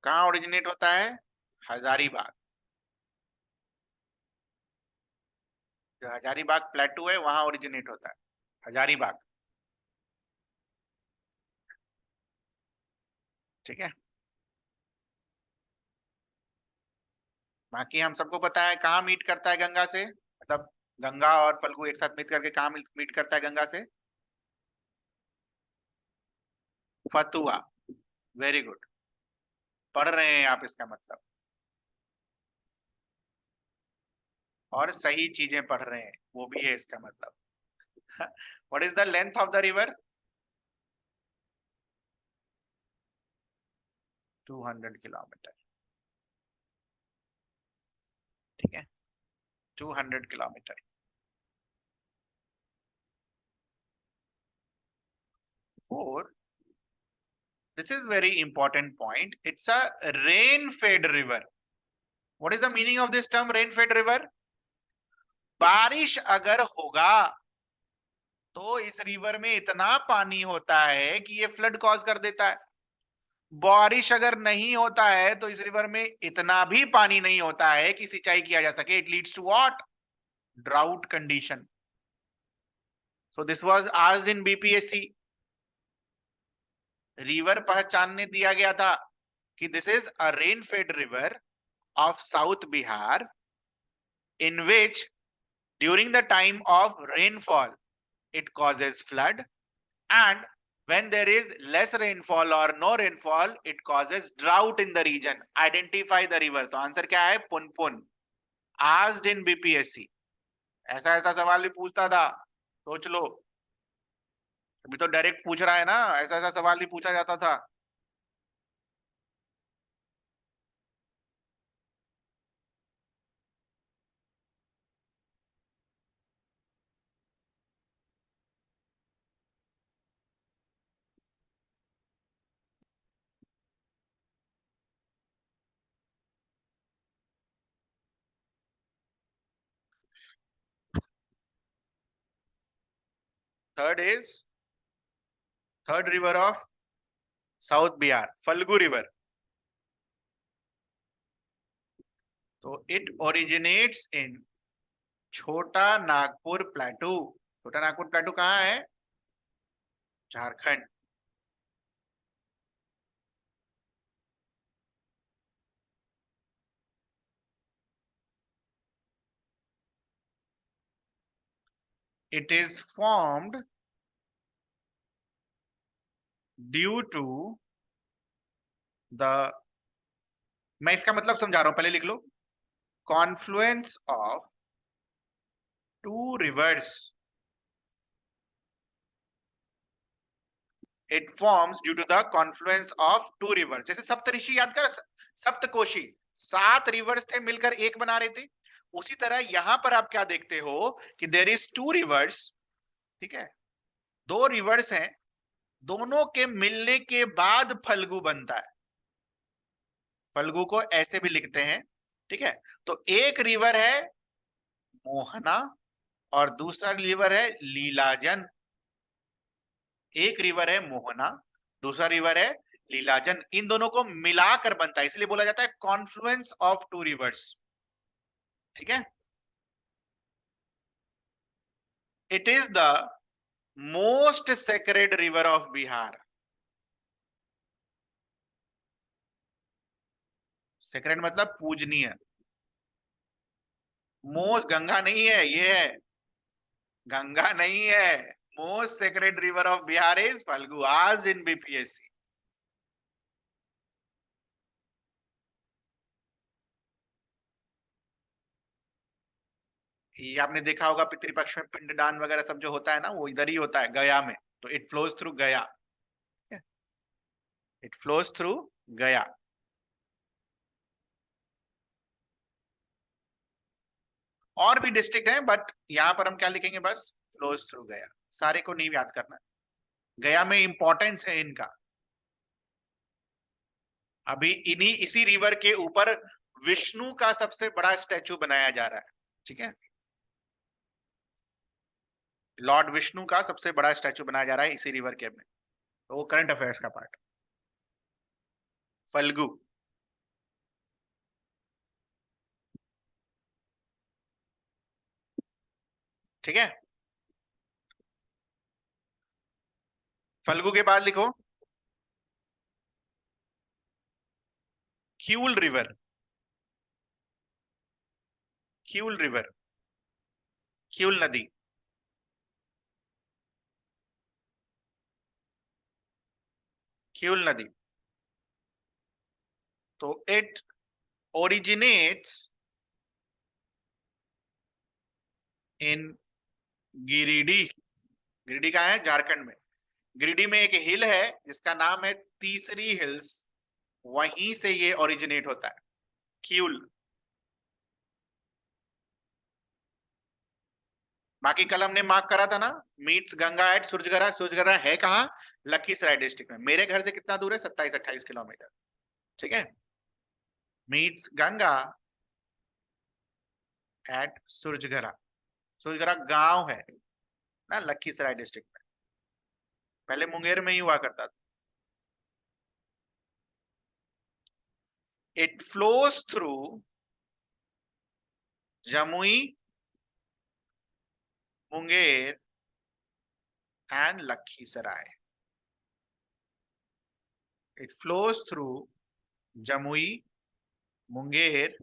[SPEAKER 1] कहाँ ओरिजिनेट होता है, हजारीबाग। जो हजारीबाग प्लेटू है वहां ओरिजिनेट होता है, हजारीबाग, ठीक है। बाकी हम सबको पता है कहाँ मीट करता है गंगा से, मतलब गंगा और फल्गु एक साथ मीट करके कहाँ मीट करता है गंगा से, फतुआ। वेरी गुड, पढ़ रहे हैं आप, इसका मतलब, और सही चीजें पढ़ रहे हैं, वो भी है इसका मतलब। What is the length of the river? 200 kilometre, ठीक है, 200 kilometre. 4, this is very important point, it's a rain fed river. What is the meaning of this term rain fed river? बारिश अगर होगा तो इस रिवर में इतना पानी होता है कि ये फ्लड कॉज कर देता है। बारिश अगर नहीं होता है तो इस रिवर में इतना भी पानी नहीं होता है कि सिंचाई किया जा सके। It leads to what? Drought condition. So this was asked in BPSC. River पहचानने दिया गया था कि this is a rain fed river of south Bihar in which during the time of rainfall it causes flood, and when there is less rainfall or no rainfall it causes drought in the region. Identify the river. तो answer क्या है? Punpun. asked in BPSC। ऐसा ऐसा सवाल भी पूछता था, सोच लो। अभी तो डायरेक्ट पूछ रहा है ना, ऐसा ऐसा सवाल भी पूछा जाता था। Third is third river of south Bihar, Falgu river. तो it originates in Chota Nagpur प्लेटू। छोटा नागपुर प्लेटू कहाँ है? Jharkhand. It is formed due to the, मैं इसका मतलब समझा रहा हूं, पहले लिख लो। Confluence of two rivers. It forms due to the confluence of two rivers. जैसे सप्तऋषि याद कर, सप्तकोशी, 7 रिवर्स थे मिलकर एक बना रहे थे। उसी तरह यहां पर आप क्या देखते हो कि देयर इज 2 रिवर्स, ठीक है, 2 रिवर्स हैं, दोनों के मिलने के बाद फल्गु बनता है। फल्गु को ऐसे भी लिखते हैं, ठीक है। तो एक रिवर है मोहना और दूसरा रिवर है लीलाजन। एक रिवर है मोहना, दूसरा रिवर है लीलाजन। इन दोनों को मिलाकर बनता है, इसलिए बोला जाता है कॉन्फ्लुएंस ऑफ टू रिवर्स, ठीक है। It is the most sacred river of Bihar. Sacred मतलब पूजनीय। मोस्ट गंगा नहीं है, ये है, गंगा नहीं है। Most sacred river of Bihar is Falgu, आज इन बीपीएससी। ये आपने देखा होगा पितृपक्ष में पिंडदान वगैरह सब जो होता है ना, वो इधर ही होता है, गया में। तो इट फ्लोज थ्रू गया, इट फ्लोज थ्रू गया। और भी डिस्ट्रिक्ट है बट यहां पर हम क्या लिखेंगे, बस फ्लोज थ्रू गया। सारे को नहीं याद करना, गया में इंपॉर्टेंस है इनका। अभी इन्हीं इसी रिवर के ऊपर विष्णु का सबसे बड़ा स्टैचू बनाया जा रहा है, ठीक है। लॉर्ड विष्णु का सबसे बड़ा स्टैचू बनाया जा रहा है इसी रिवर के में। तो वो करंट अफेयर्स का पार्ट। फल्गु, ठीक है। फल्गु के बाद लिखो क्यूल रिवर। क्यूल रिवर, क्यूल नदी। क्यूल नदी, तो इट ओरिजिनेट्स इन गिरिडीह। गिरिडीह कहाँ है? झारखंड में। गिरिडीह में एक हिल है जिसका नाम है तीसरी हिल्स, वहीं से ये ओरिजिनेट होता है, क्यूल। बाकी कल हमने मार्क करा था ना, मीट्स गंगा एट सूरजगढ़ा। सूरजगढ़ा है कहाँ? लखीसराय डिस्ट्रिक्ट में। मेरे घर से कितना दूर है? 27-28 किलोमीटर। ठीक है, मीट्स गंगा एट सूरजगढ़ा। सूरजगढ़ा गांव है ना, लखीसराय डिस्ट्रिक्ट में। पहले मुंगेर में ही हुआ करता था। It flows through Jamui, Munger and Lakhisarai. It flows through Jamui, Munger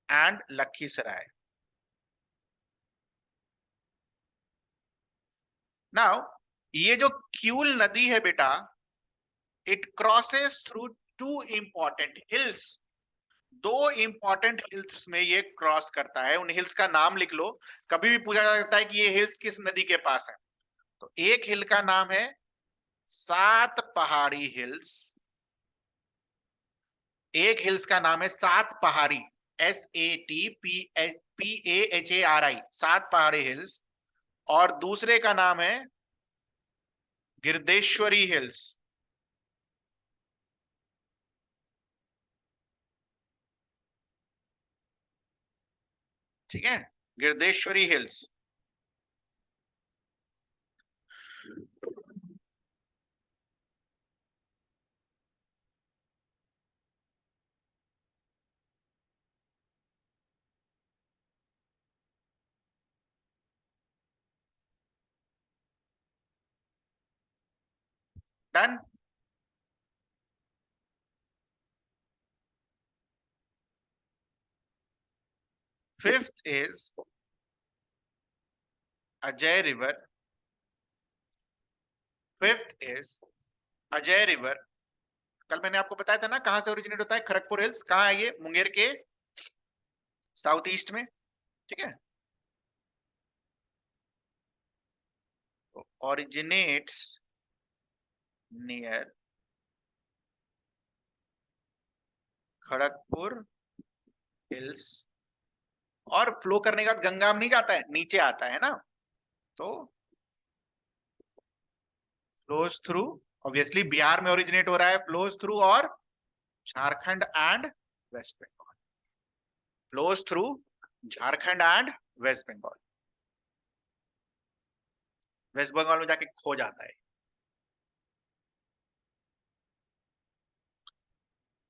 [SPEAKER 1] and Lakhisarai. Now ये जो क्यूल नदी है बेटा, it crosses through two important hills. दो इंपॉर्टेंट हिल्स में ये क्रॉस करता है। उन हिल्स का नाम लिख लो। कभी भी पूछा जा सकता है कि ये हिल्स किस नदी के पास है। तो एक हिल का नाम है सात पहाड़ी हिल्स। एक हिल्स का नाम है सात पहाड़ी, SATPAHARI, सात पहाड़ी हिल्स। और दूसरे का नाम है गिरदेश्वरी हिल्स। ठीक है, Girdeshwari hills. Done. Fifth is Ajay river. Fifth is Ajay river. कल मैंने आपको बताया था ना कहां से ओरिजिनेट होता है, खड़गपुर हिल्स। कहां है ये? मुंगेर के साउथ ईस्ट में। ठीक है, ओरिजिनेट्स नियर खड़गपुर हिल्स। और फ्लो करने के बाद गंगा में नहीं जाता है, नीचे आता है ना। तो फ्लोज थ्रू, ऑब्वियसली बिहार में ओरिजिनेट हो रहा है, फ्लोज थ्रू और Jharkhand and West Bengal. Flows through Jharkhand and West Bengal. West Bengal में जाके खो जाता है।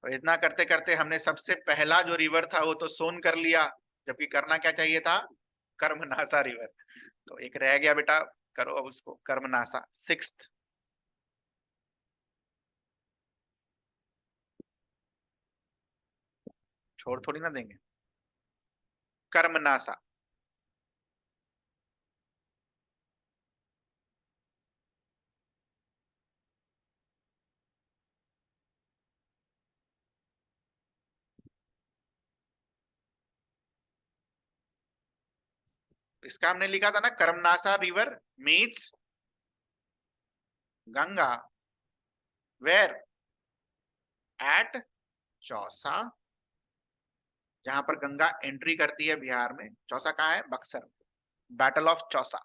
[SPEAKER 1] और इतना करते करते हमने सबसे पहला जो रिवर था वो तो सोन कर लिया, जबकि करना क्या चाहिए था? कर्मनासा रिवर। तो एक रह गया बेटा, करो अब उसको, कर्मनासा सिक्स्थ। छोड़ थोड़ी ना देंगे। कर्मनासा। इसका हमने लिखा था ना, Karmanasa river meets Ganga where at Chausa. जहां पर गंगा एंट्री करती है बिहार में। चौसा कहाँ है? Buxar. Battle of Chausa.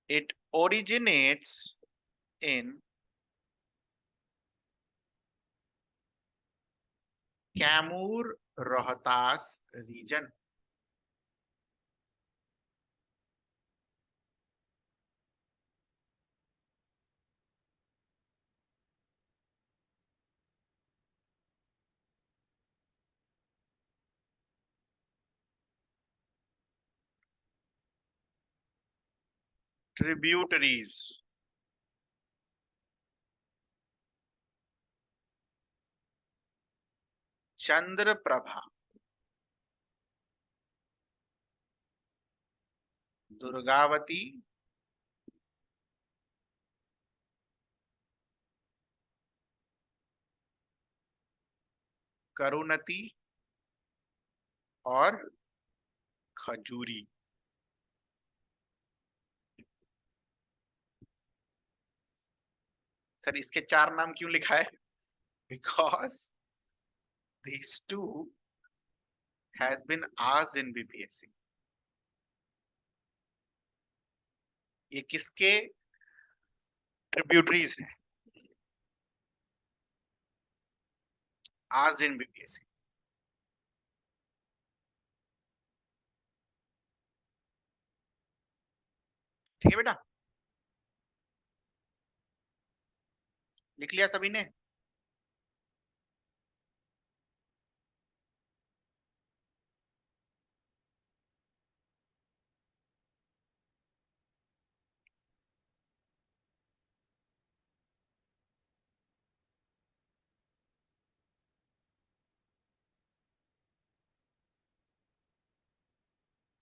[SPEAKER 1] It originates in Kaimur Rohtas region. Tributaries. Chandraprabha, Durgavati, Karunati और खजूरी। सर इसके 4 नाम क्यों लिखा है? Because these two has been asked in BPSC. ये किसके ट्रिब्यूटरीज हैं? asked in BPSC. ठीक है बेटा, लिख लिया सभी ने?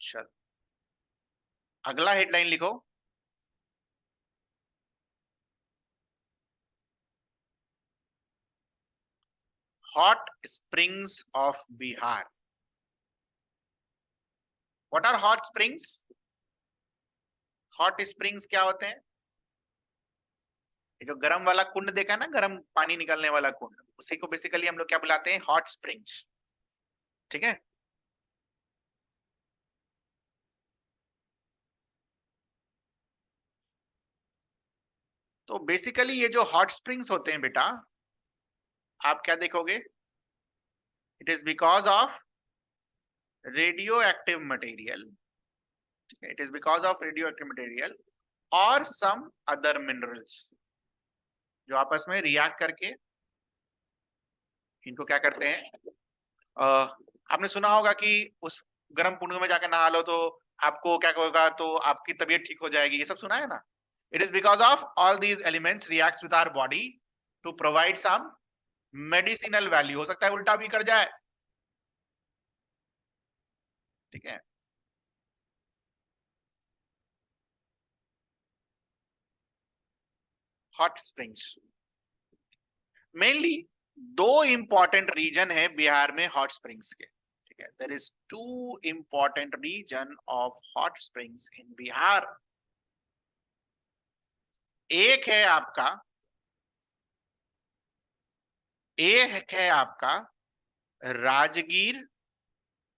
[SPEAKER 1] चल अगला हेडलाइन लिखो, hot springs of Bihar. What are hot springs? Hot springs क्या होते हैं? ये जो गर्म वाला कुंड देखा है ना, गर्म पानी निकलने वाला कुंड, उसी को बेसिकली हम लोग क्या बुलाते हैं? Hot springs. ठीक है, तो बेसिकली ये जो हॉट स्प्रिंग्स होते हैं बेटा, आप क्या देखोगे? It is because of radio active material. It is because of radio active material और सम अदर मिनरल्स, जो आपस में रिएक्ट करके इनको क्या करते हैं? आपने सुना होगा कि उस गर्म कुंड में जाकर नहा लो तो आपको क्या होगा, तो आपकी तबीयत ठीक हो जाएगी, ये सब सुना है ना? It is because of all these elements reacts with our body to provide some medicinal value. हो सकता है उल्टा भी कर जाए, ठीक है? हॉट स्प्रिंग्स मेनली दो इंपॉर्टेंट रीजन है बिहार में हॉट स्प्रिंग्स के, ठीक है? There is two important reason of hot springs in Bihar. एक है आपका, एक है आपका राजगीर,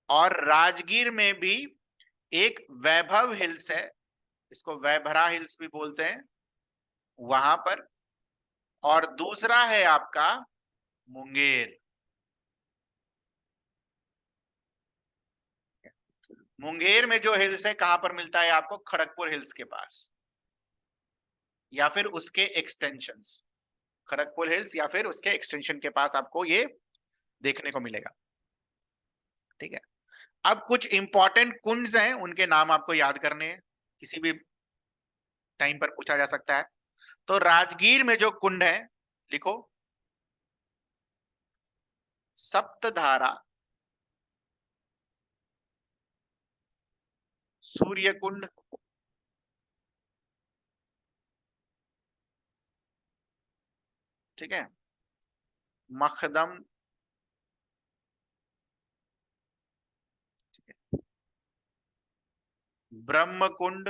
[SPEAKER 1] और राजगीर में भी एक वैभव हिल्स है, इसको वैभरा हिल्स भी बोलते हैं, वहां पर। और दूसरा है आपका मुंगेर। मुंगेर में जो हिल्स है कहां पर मिलता है आपको? खड़गपुर हिल्स के पास, या फिर उसके एक्सटेंशंस। खड़गपुर हिल्स या फिर उसके एक्सटेंशन के पास आपको ये देखने को मिलेगा, ठीक है? अब कुछ इंपॉर्टेंट कुंड्स हैं, उनके नाम आपको याद करने हैं, किसी भी टाइम पर पूछा जा सकता है। तो राजगीर में जो कुंड है, लिखो सप्तधारा, सूर्य कुंड, ठीक है, मखदम, ब्रह्म कुंड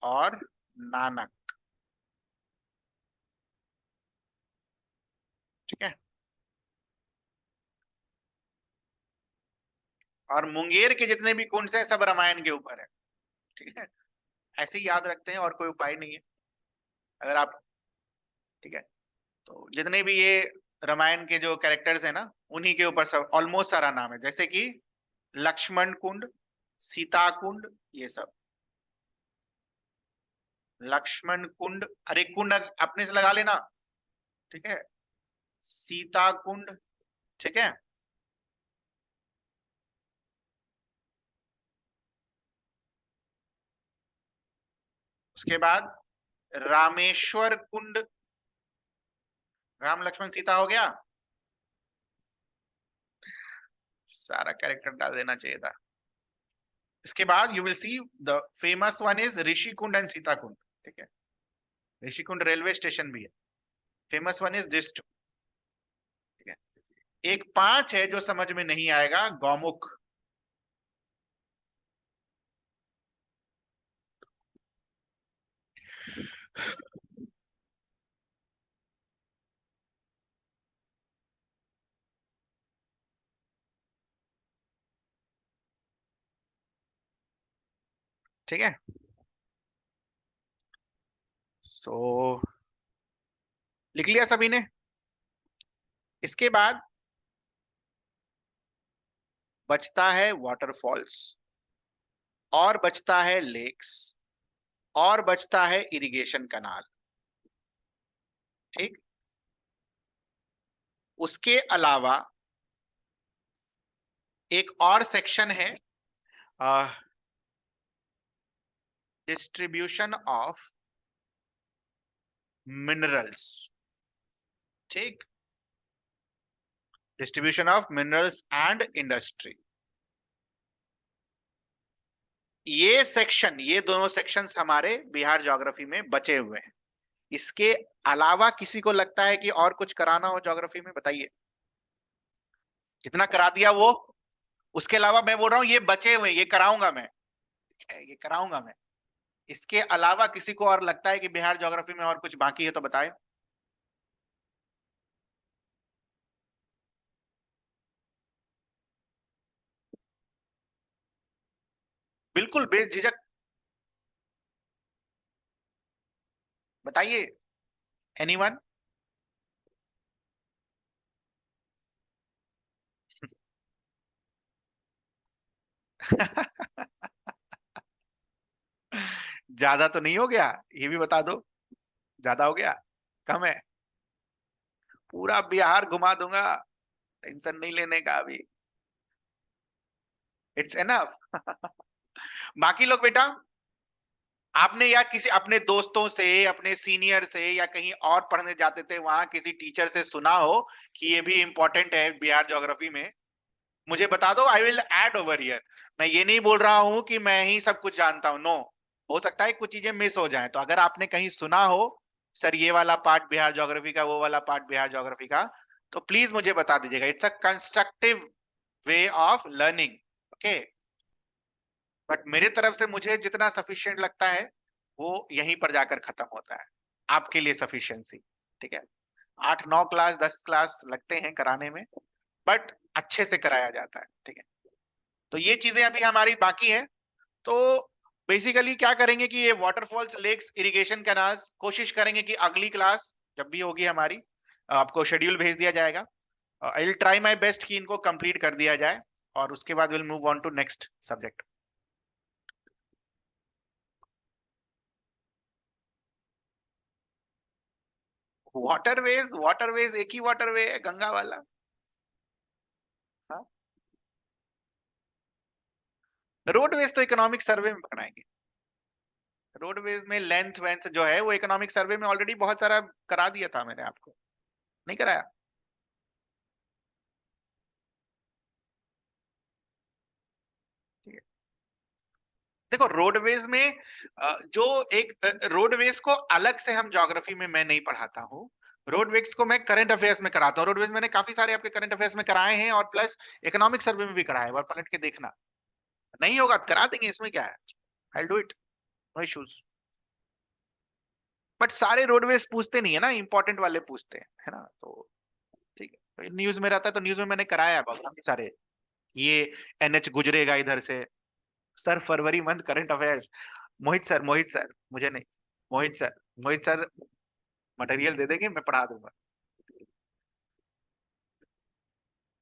[SPEAKER 1] और नानक, ठीक है? और मुंगेर के जितने भी कुंड हैं सब रामायण के ऊपर है, ठीक है? ऐसे ही याद रखते हैं, और कोई उपाय नहीं है अगर आप, ठीक है? तो जितने भी ये रामायण के जो कैरेक्टर्स है ना, उन्हीं के ऊपर सब ऑलमोस्ट सारा नाम है, जैसे कि लक्ष्मण कुंड, सीता कुंड, ये सब। लक्ष्मण कुंड, अरे कुंड अपने से लगा लेना, ठीक है? सीता कुंड, ठीक है? उसके बाद रामेश्वर कुंड, राम लक्ष्मण सीता हो गया, सारा कैरेक्टर डाल देना चाहिए था। इसके बाद you will see the famous one is Rishi Kund and Sita Kund, ठीक है? ऋषि कुंड रेलवे स्टेशन भी है, famous one is this two, ठीक है? एक 5 है जो समझ में नहीं आएगा, गौमुख। ठीक है। सो लिख लिया सभी ने? इसके बाद बचता है वाटरफॉल्स, और बचता है लेक्स, और बचता है इरिगेशन कनाल। ठीक। उसके अलावा एक और सेक्शन है, डिस्ट्रीब्यूशन ऑफ मिनरल्स। ठीक। Distribution of minerals and industry. ये सेक्शन, ये दोनों सेक्शंस हमारे बिहार ज्योग्राफी में बचे हुए हैं। इसके अलावा किसी को लगता है कि और कुछ कराना हो ज्योग्राफी में? बताइए। कितना करा दिया वो? उसके अलावा मैं बोल रहा हूं ये बचे हुए, ये कराऊंगा मैं, ये कराऊंगा मैं। इसके अलावा किसी को और लगता है कि बिहार ज्योग्राफी में और कुछ बाकी है तो बताए। बिल्कुल बेझिझक बताइए। एनीवन? ज्यादा तो नहीं हो गया? ये भी बता दो। ज्यादा हो गया? कम है? पूरा बिहार घुमा दूंगा, टेंशन नहीं लेने का अभी। It's enough. बाकी लोग बेटा, आपने या किसी अपने दोस्तों से, अपने सीनियर से, या कहीं और पढ़ने जाते थे वहां किसी टीचर से सुना हो कि ये भी इंपॉर्टेंट है बिहार ज्योग्राफी में? मुझे बता दो, I will add over here. मैं ये नहीं बोल रहा हूं कि मैं ही सब कुछ जानता हूं, नो। हो सकता है कुछ चीजें मिस हो जाएं, तो अगर आपने कहीं सुना हो सर ये वाला पार्ट बिहार ज्योग्राफी का, वो वाला पार्ट बिहार ज्योग्राफी का, तो प्लीज मुझे बता दीजिएगा। It's a constructive way of learning. Okay. But मेरे तरफ से मुझे जितना सफिशिएंट लगता है वो यहीं पर जाकर खत्म होता है, आपके लिए सफिशिएंसी। ठीक है। 8 9 क्लास 10 क्लास लगते हैं कराने में, बट अच्छे से कराया जाता है। ठीक है। तो ये चीजें अभी हमारी बाकी है। तो बेसिकली क्या करेंगे कि ये वाटरफॉल्स, लेक्स, इरिगेशन कैनाल्स कोशिश करेंगे कि अगली क्लास जब भी होगी हमारी, आपको शेड्यूल भेज दिया जाएगा। I will try my best कि इनको कंप्लीट कर दिया जाए, और उसके बाद will move on to next subject. Waterways, waterways एक ही वाटरवे है, गंगा वाला। हाँ। रोडवेज तो इकोनॉमिक सर्वे में बनाएंगे। रोडवेज में लेंथ वेंथ जो है वो इकोनॉमिक सर्वे में ऑलरेडी बहुत सारा करा दिया था मैंने आपको, नहीं कराया? ठीक है। देखो रोडवेज में जो एक रोडवेज को अलग से हम ज्योग्राफी में मैं नहीं पढ़ाता हूँ। रोडवेज को मैं करंट अफेयर्स में कराता हूँ। रोडवेज मैंने काफी सारे आपके करंट अफेयर्स में कराए हैं, और प्लस इकोनॉमिक सर्वे में भी कराए, और पलट के देखना। नहीं होगा तो करा देंगे, इसमें क्या है। I do it, no issues. But सारे रोडवेज पूछते नहीं है ना, इंपॉर्टेंट वाले पूछते हैं, है ना? तो ठीक है, न्यूज में रहता है तो न्यूज में मैंने कराया बहुत काफी सारे। ये एनएच गुजरेगा इधर से, सर फरवरी मंथ करंट अफेयर्स। मोहित सर, मोहित सर, मुझे नहीं। मोहित सर, मोहित सर मटेरियल दे देंगे, मैं पढ़ा दूंगा।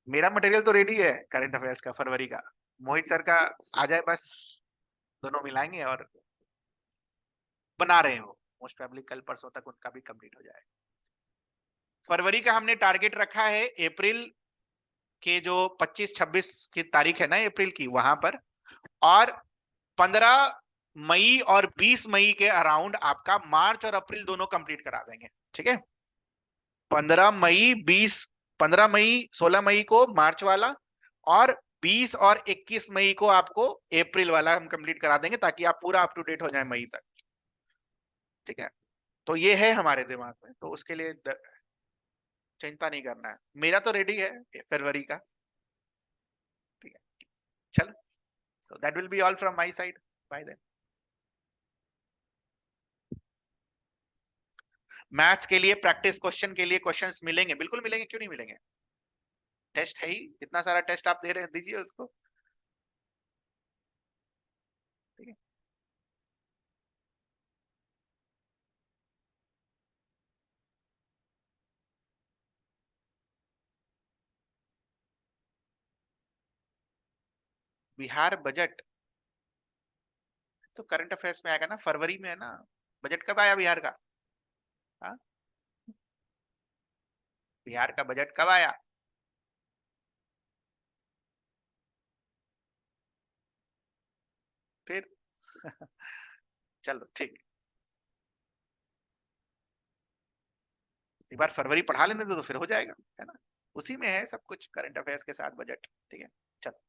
[SPEAKER 1] मेरा मटेरियल तो रेडी है करंट अफेयर्स का, फरवरी का। मोहित सर का आ जाए बस, दोनों मिलाएंगे और बना रहे हो। मोस्ट प्रोबेबली कल परसों तक उनका भी कंप्लीट हो जाए। फरवरी का हमने टारगेट रखा है अप्रैल के जो 25 26 की तारीख है ना अप्रैल की, वहां पर। और 15 मई और 20 मई के अराउंड आपका मार्च और अप्रैल दोनों कंप्लीट करा देंगे। ठीक है। 15 मई 20, 15 मई 16 मई को मार्च वाला, और 20 और 21 मई को आपको अप्रैल वाला हम कंप्लीट करा देंगे, ताकि आप पूरा अप टू डेट हो जाए मई तक। ठीक है। तो ये है हमारे दिमाग में, तो उसके लिए चिंता नहीं करना है। मेरा तो रेडी है फरवरी का। ठीक है। चलो, so that will be all from my side bye then. Maths के लिए प्रैक्टिस क्वेश्चन के लिए क्वेश्चंस मिलेंगे, बिल्कुल मिलेंगे, क्यों नहीं मिलेंगे? टेस्ट है ही, इतना सारा टेस्ट आप दे रहे हैं, दीजिए उसको। ठीक है, बिहार बजट तो करंट अफेयर्स में आएगा ना, फरवरी में है ना। बजट कब आया बिहार का? हाँ, बिहार का बजट कब आया? फिर चलो ठीक, एक बार फरवरी पढ़ा लेने दो तो फिर हो जाएगा, है ना। उसी में है सब कुछ, करंट अफेयर्स के साथ बजट। ठीक है, चलो।